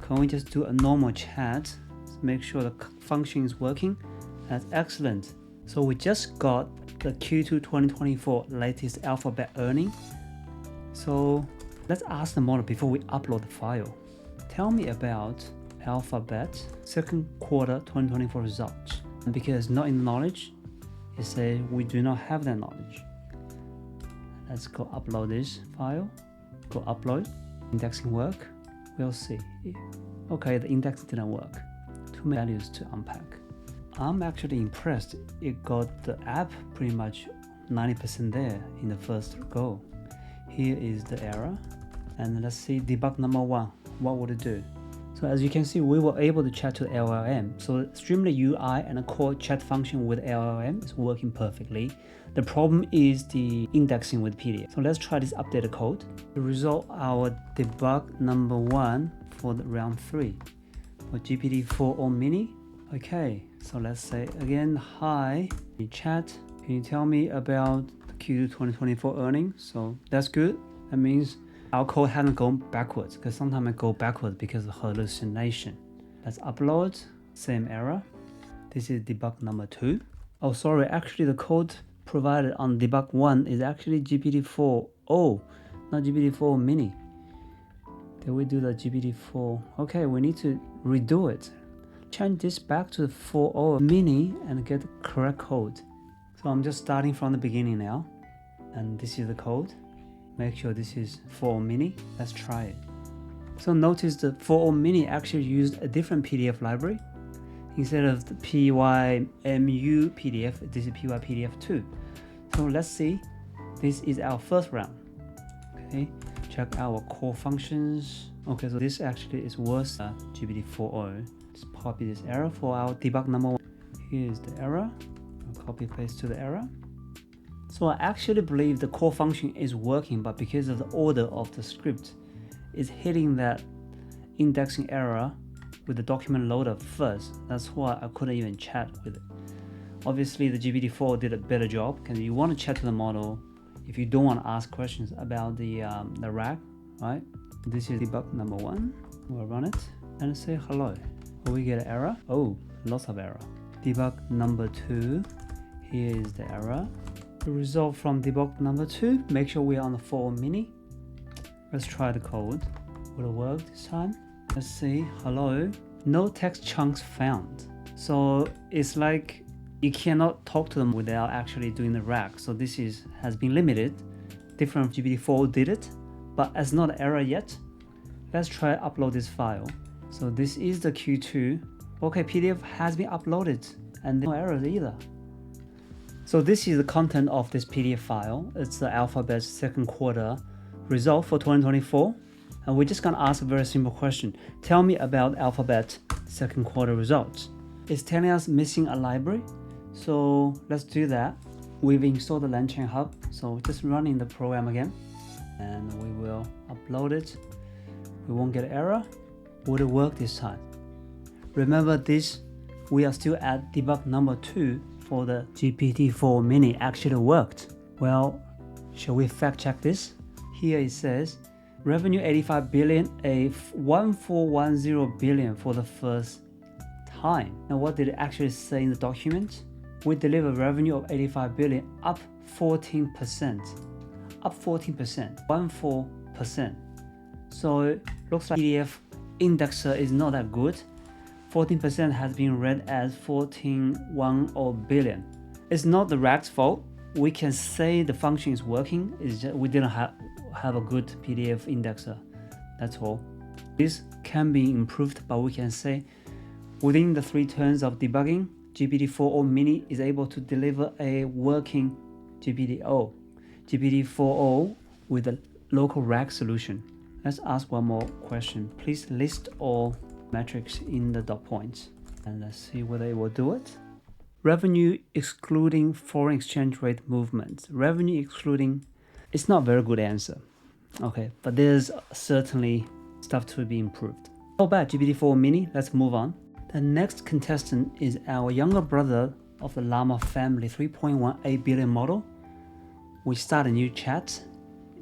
Can we just do a normal chat? Make sure the function is working. That's excellent. So we just got the Q2 2024 latest alphabet earning. So let's ask the model before we upload the file. Tell me about alphabet second quarter 2024 results. And because not in the knowledge, it says we do not have that knowledge. Let's go upload this file. Go upload. Indexing work. We'll see. Okay, the index didn't work. Too many values to unpack. I'm actually impressed. It got the app pretty much 90% there in the first go. Here is the error. And let's see debug number 1. What would it do? So as you can see, we were able to chat to LLM. So Streamlit UI and a core chat function with LLM is working perfectly. The problem is the indexing with PDF. So let's try this updated code. To result our debug number 1 for the round 3 for GPT-4o mini. Okay, so let's say again, hi, in chat, can you tell me about the Q2 2024 earnings? So that's good. That means our code hasn't gone backwards, because sometimes it goes backwards because of hallucination. Let's upload, same error. This is debug number 2. Oh, sorry, actually the code provided on debug 1 is actually GPT-4o, not GPT-4 mini. Did we do the GPT-4? Okay, we need to redo it. Change this back to the 4o mini and get the correct code. So I'm just starting from the beginning now. And this is the code. Make sure this is 4o mini. Let's try it. So notice the 4o mini actually used a different PDF library. Instead of the PYMU PDF, this is PYPDF2. So let's see. This is our first round. Okay, check our core functions. Okay, so this actually is worse than GPT-4o. Let's copy this error for our debug number 1. Here's the error. I'll copy paste to the error. So I actually believe the core function is working, but because of the order of the script, it's hitting that indexing error with the document loader first. That's why I couldn't even chat with it. Obviously, the GPT-4 did a better job, because you want to chat to the model if you don't want to ask questions about the rack, right? This is debug number 1. We'll run it and say hello. Will we get an error? Oh, lots of error. Debug number 2. Here is the error. The result from debug number 2. Make sure we are on the 4o mini. Let's try the code. Will it work this time? Let's see. Hello. No text chunks found. So it's like you cannot talk to them without actually doing the rack. So this has been limited. Different GPT-4 did it, but it's not an error yet. Let's try upload this file. So this is the Q2. Okay, PDF has been uploaded and no errors either. So this is the content of this PDF file. It's the alphabet second quarter result for 2024. And we're just gonna ask a very simple question. Tell me about alphabet second quarter results. It's telling us missing a library. So let's do that. We've installed the LangChain hub. So just running the program again. And we will upload it. We won't get an error. Would it work this time? Remember this, we are still at debug number 2 for the GPT-4 mini actually worked. Well, shall we fact check this? Here it says revenue 85 billion, a 1410 billion for the first time. Now what did it actually say in the document? We deliver revenue of 85 billion, up 14%. Up 14%, 14%. So it looks like PDF indexer is not that good. 14% has been read as 1410 billion. It's not the RAG's fault. We can say the function is working. It's just we didn't have a good PDF indexer. That's all. This can be improved, but we can say within the 3 turns of debugging, GPT-4o mini is able to deliver a working GPT-4o with a local RAG solution. Let's ask one more question. Please list all metrics in the dot points and let's see whether it will do it. Revenue excluding foreign exchange rate movements. Revenue excluding, it's not a very good answer. Okay, but there's certainly stuff to be improved. Not bad, GPT-4 mini. Let's move on. The next contestant is our younger brother of the Llama family 3.18 billion model. We start a new chat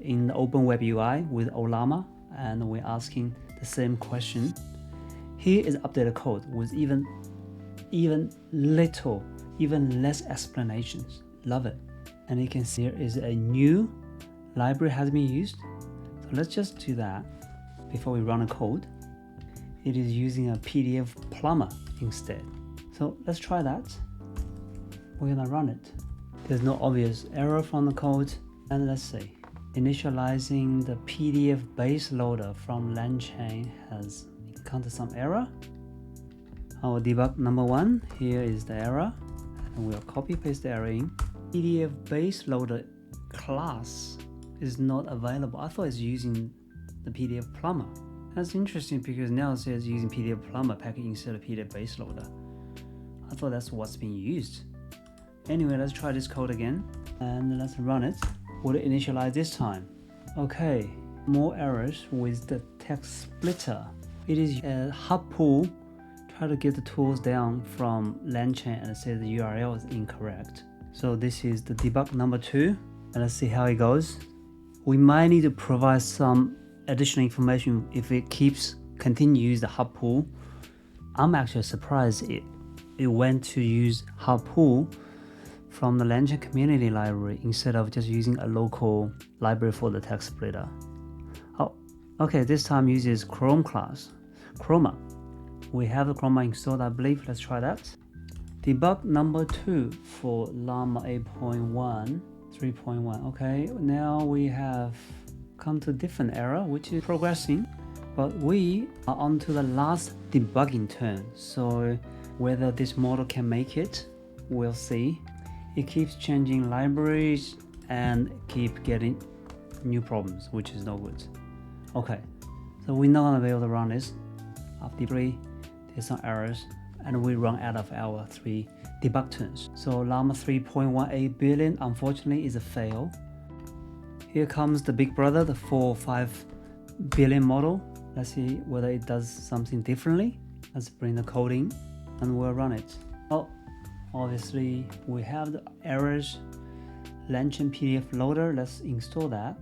in the open web UI with Llama and we're asking the same question. Here is updated code with even less explanations. Love it. And you can see here is a new library has been used. So let's just do that before we run a code. It is using a PDF plumber instead. So let's try that. We're gonna run it. There's no obvious error from the code. And let's see. Initializing the PDF base loader from LangChain has encountered some error. Our debug number 1, here is the error. And we'll copy paste the error in. PDF base loader class is not available. I thought it's using the PDF plumber. That's interesting because now it says using PDF plumber package instead of PDF base loader. I thought that's what's being used. Anyway, let's try this code again and let's run it. Will it initialize this time? Okay, more errors with the text splitter. It is a hub pool. Try to get the tools down from LangChain and it says the URL is incorrect. So this is the debug number 2 and let's see how it goes. We might need to provide some additional information if it continue to use the hub pool. I'm actually surprised it went to use hub pool from the LangChain community library instead of just using a local library for the text splitter. Oh, okay, this time uses Chroma. We have the Chroma installed, I believe. Let's try that. Debug number 2 for Llama 8.1, 3.1. Okay, now we have come to a different error, which is progressing, but we are on to the last debugging turn. So whether this model can make it, we'll see. It keeps changing libraries and keep getting new problems, which is no good. Okay, so we're not gonna be able to run this. After 3, there's some errors, and we run out of our 3 debug turns. So Llama 3.18 billion, unfortunately, is a fail. Here comes the big brother, the 4.5 billion model. Let's see whether it does something differently. Let's bring the code in, and we'll run it. Oh, obviously, we have the errors. LangChain PDF loader, let's install that.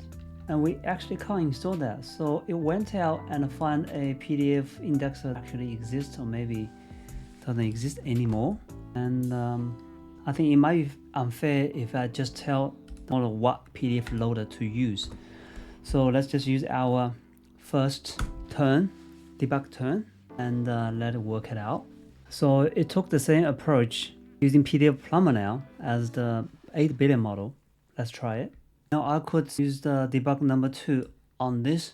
And we actually can't install that. So it went out and found a PDF indexer actually exists or maybe doesn't exist anymore. And I think it might be unfair if I just tell the model what PDF loader to use. So let's just use our first turn, debug turn, and let it work it out. So it took the same approach using PDF plumber now as the 8 billion model. Let's try it. Now I could use the debug number 2 on this.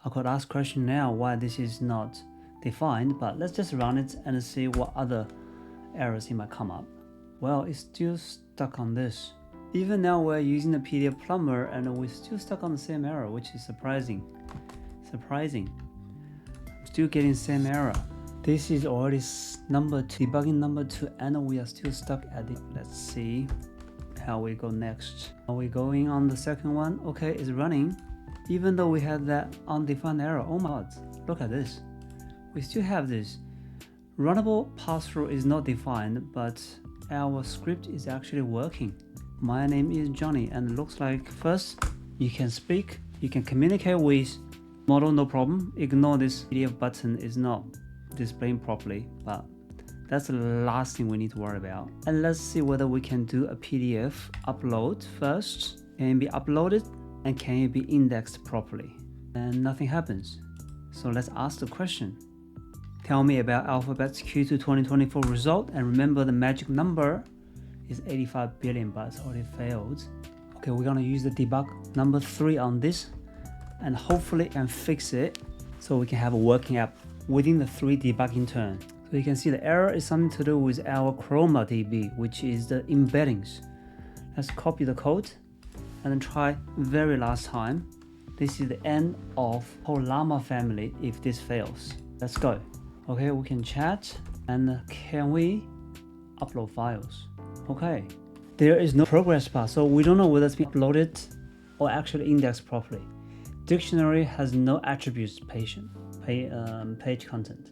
I could ask question now why this is not defined, but let's just run it and see what other errors it might come up. Well, it's still stuck on this. Even now we're using the PDF plumber and we're still stuck on the same error, which is surprising. I'm still getting the same error. This is already debugging number 2 and we are still stuck at it. Let's see how we go next. Are we going on the second one? Okay, it's running. Even though we had that undefined error. Oh my god, look at this. We still have this. Runnable pass-through is not defined, but our script is actually working. My name is Johnny, and it looks like first you can speak, you can communicate with model, no problem. Ignore this PDF button is not displaying properly, but that's the last thing we need to worry about. And let's see whether we can do a PDF upload first. Can it be uploaded and can it be indexed properly? And nothing happens. So let's ask the question. Tell me about Alphabet's Q2 2024 result, and remember the magic number is 85 billion, but it's already failed. Okay, we're gonna use the debug number 3 on this, and hopefully can fix it so we can have a working app within the 3 debugging turn. So you can see the error is something to do with our Chroma DB, which is the embeddings. Let's copy the code and then try very last time. This is the end of whole Llama family if this fails. Let's go. Okay, we can chat, and can we upload files? Okay, there is no progress bar, so we don't know whether it's been uploaded or actually indexed properly. Dictionary has no attributes page content.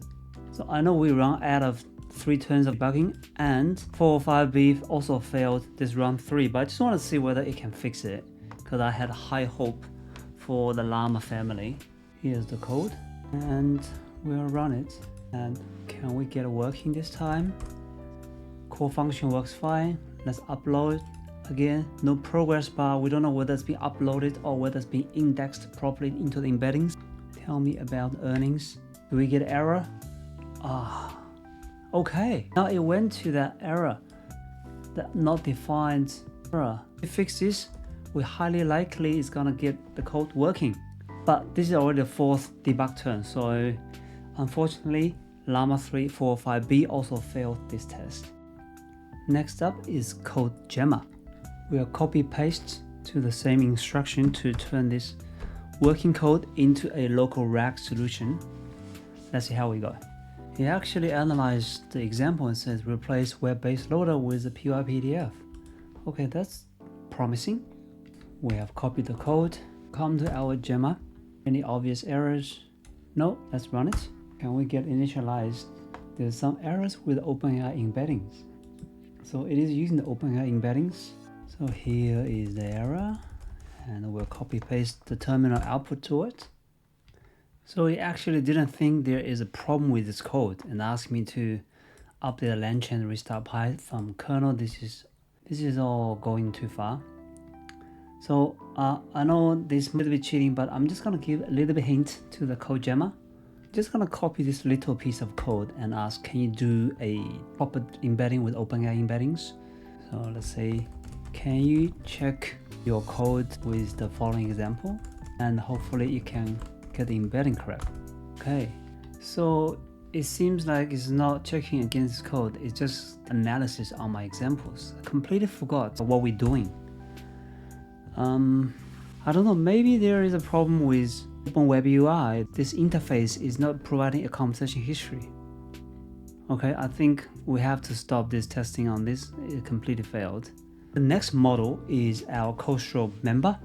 So I know we run out of 3 turns of debugging, and 405B also failed this round 3, but I just want to see whether it can fix it because I had high hope for the Llama family. Here's the code, and we'll run it. And can we get it working this time? Core function works fine. Let's upload. Again, no progress bar. We don't know whether it's been uploaded or whether it's been indexed properly into the embeddings. Tell me about earnings. Do we get error? Okay. Now it went to that error, that not defined error. To fix this, we highly likely is gonna get the code working. But this is already the 4th debug turn, so unfortunately, Llama 3 405B also failed this test. Next up is Codegemma. We'll copy paste to the same instruction to turn this working code into a local RAG solution. Let's see how we go. It actually analyzed the example and says replace web-based loader with a PyPDF. Okay, that's promising. We have copied the code. Come to our Gemma. Any obvious errors? No, let's run it. Can we get initialized? There's some errors with OpenAI embeddings. So it is using the OpenAI embeddings. So here is the error, and we'll copy paste the terminal output to it. So it actually didn't think there is a problem with this code and asked me to update the LangChain restart Python kernel. This is all going too far. So I know this is a little bit cheating, but I'm just gonna give a little bit hint to the Codegemma. Just gonna copy this little piece of code and ask, can you do a proper embedding with OpenAI embeddings? So let's say, can you check your code with the following example? And hopefully you can get the embedding correct. Okay, so it seems like it's not checking against code, it's just analysis on my examples. I completely forgot what we're doing. I don't know, maybe there is a problem with OpenWebUI. This interface is not providing a conversation history. Okay, I think we have to stop this testing on this. It completely failed. The next model is our Codestral Mamba.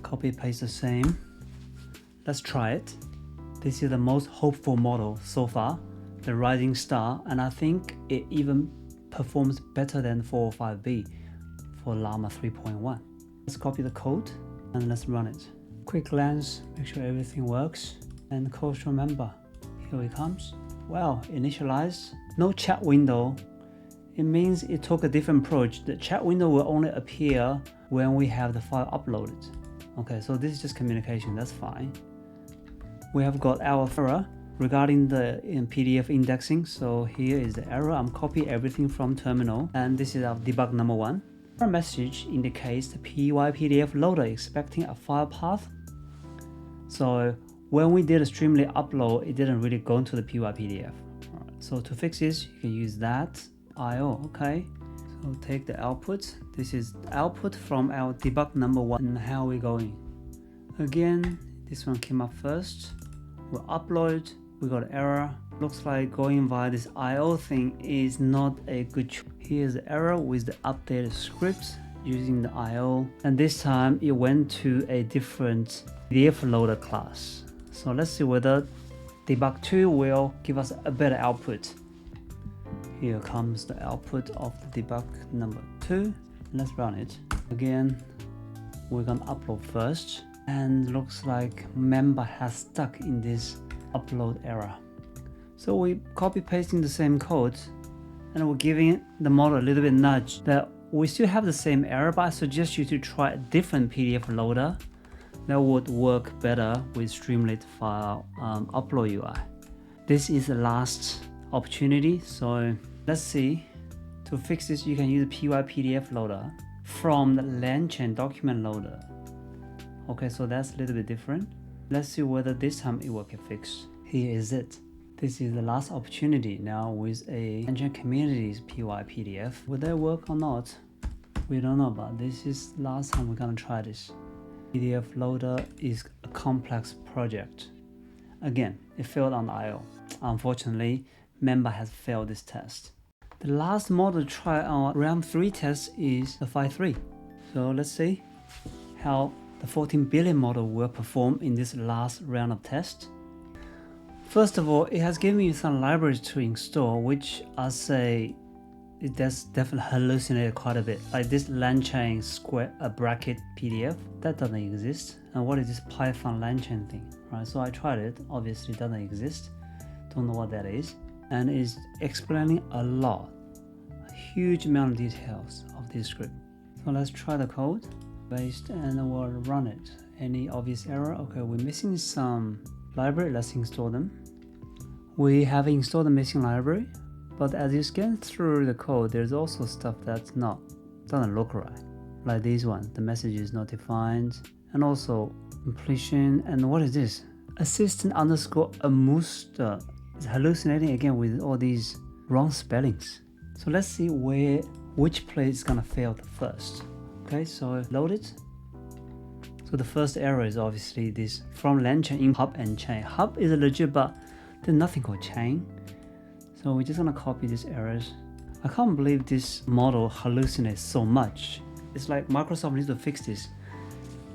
Copy paste the same. Let's try it. This is the most hopeful model so far, the rising star, and I think it even performs better than 405B for Llama 3.1. Let's copy the code and let's run it. Quick glance, make sure everything works, and Codestral Mamba. Here it comes. Well, initialized, no chat window. It means it took a different approach. The chat window will only appear when we have the file uploaded. Okay, so this is just communication, that's fine. We have got our error regarding the PDF indexing. So here is the error. I'm copying everything from terminal, and this is our debug number 1. Our message indicates the PyPDF loader expecting a file path. So when we did a Streamlit upload, it didn't really go into the PyPDF. Right, so to fix this, you can use that IO. Okay, so take the output. This is the output from our debug number 1. And how are we going? Again, this one came up first. We'll upload. We got an error. Looks like going via this IO thing is not a good choice. Here's the error with the updated script using the IO, and this time it went to a different PDF loader class. So let's see whether debug 2 will give us a better output. Here comes the output of the debug number 2. Let's run it. Again, we're gonna upload first. And looks like Mamba has stuck in this upload error. So we copy pasting the same code and we're giving the model a little bit nudge that we still have the same error, but I suggest you to try a different PDF loader that would work better with Streamlit file upload UI. This is the last opportunity, so let's see. To fix this, you can use the PY-PDF loader from the LangChain document loader. Okay, so that's a little bit different. Let's see whether this time it will get fixed. Here is it. This is the last opportunity now with a LangChain communities PY-PDF. Will that work or not? We don't know, but this is the last time we're gonna try this. PDF loader is a complex project. Again, it failed on the I/O. Unfortunately, Mamba has failed this test. The last model to try on round 3 test is the 5.3. So let's see how the 14 billion model will perform in this last round of test. First of all, it has given me some libraries to install, which I say it does definitely hallucinate quite a bit. Like this LangChain square bracket PDF, that doesn't exist. And what is this Python LangChain thing, right? So I tried it, obviously it doesn't exist. Don't know what that is. And it's explaining a lot, a huge amount of details of this script. So let's try the code, paste, and we'll run it. Any obvious error? Okay, we're missing some library. Let's install them. We have installed the missing library, but as you scan through the code, there's also stuff that's doesn't look right. Like this one, the message is not defined, and also completion. And what is this? Assistant underscore Amusta. It's hallucinating again with all these wrong spellings. So let's see which place is gonna fail first. Okay, so load it. So the first error is obviously this from LangChain in hub and chain. Hub is legit, but there's nothing called chain. So we're just gonna copy these errors. I can't believe this model hallucinates so much. It's like Microsoft needs to fix this.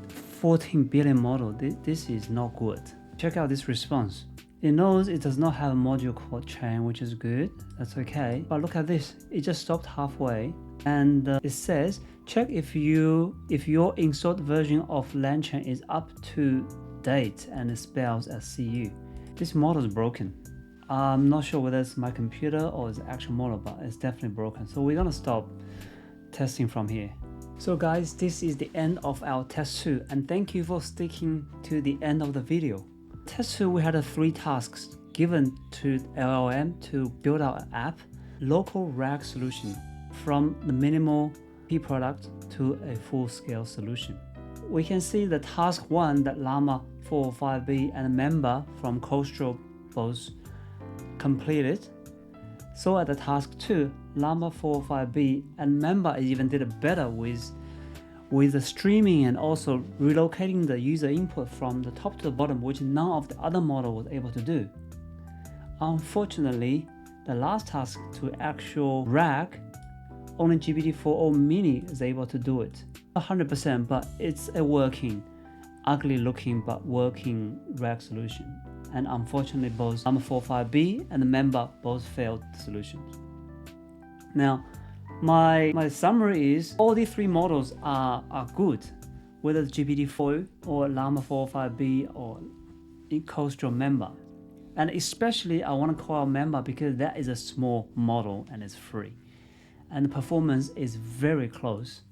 14 billion model, this is not good. Check out this response. It knows it does not have a module called chain, which is good. That's okay. But look at this. It just stopped halfway. And it says, check if your installed version of LangChain is up to date, and it spells as CU. This model is broken. I'm not sure whether it's my computer or it's the actual model, but it's definitely broken. So we're gonna stop testing from here. So guys, this is the end of our test 2, and thank you for sticking to the end of the video. Test 2, we had 3 tasks given to LLM to build out an app, local RAG solution from the minimal P product to a full-scale solution. We can see the task 1 that Llama 405B and Mamba from Codestral both completed. So at the task 2, Llama 405B and Mamba even did it better with the streaming and also relocating the user input from the top to the bottom, which none of the other model was able to do. Unfortunately, the last task to actual RAG, only GPT-4o mini is able to do it. 100%, but it's a working, ugly looking but working RAG solution. And unfortunately, both Llama 405B and the Mamba both failed solutions. Now, my summary is all these 3 models are good, whether it's GPT-4 or Llama 405B or Codestral Mamba. And especially I want to call out Mamba because that is a small model and it's free. And the performance is very close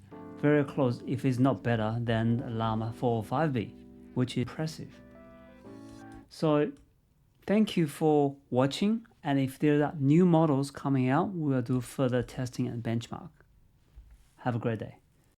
if it's not better than Llama 405B, which is impressive. So thank you for watching, and if there are new models coming out, we will do further testing and benchmark. Have a great day.